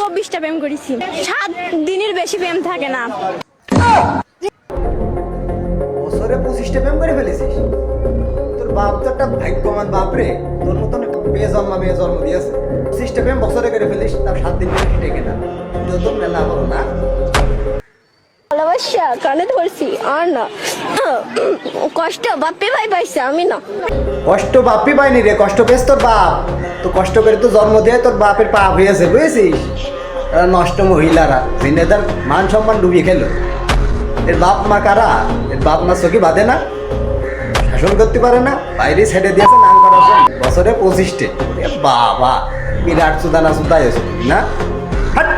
24টা প্রেম করেছি। 7 দিনের বেশি প্রেম থাকে না। বছরে 25টা প্রেম করে ফেলেছিস? তোর বাপ তো একটা ভাগ্যবান বাপ রে, তোর মতন মেয়ে জন্ম দিয়েছে। 25টা প্রেম বছরে করে ফেলিস, তার 7 দিন করে টেকে না। তোর মেলা বলো না। ভালোবাসা কানে ধরছি আর না, কষ্ট বাপে ভাই পাইছে আমি না। কষ্ট বাপই পাইনি রে, কষ্ট পেয়েছ তোর বাপ। তো কষ্ট করে তো জন্ম দিয়ে তোর বাপের পাপ হয়েছে, বুঝেছিস? এরা নষ্ট মহিলারা জিনেদার মান সম্মান ডুবিয়ে খেলো। এর বাপ মা কারা? এর বাপ মা চোখে বাঁধে না, শাসন করতে পারে না, বাইরে ছেড়ে দিয়েছে নাম করার জন্য। বছরে 25টে, বাবা বিরাট চুদানা চুদাই হয়েছে না। হাট।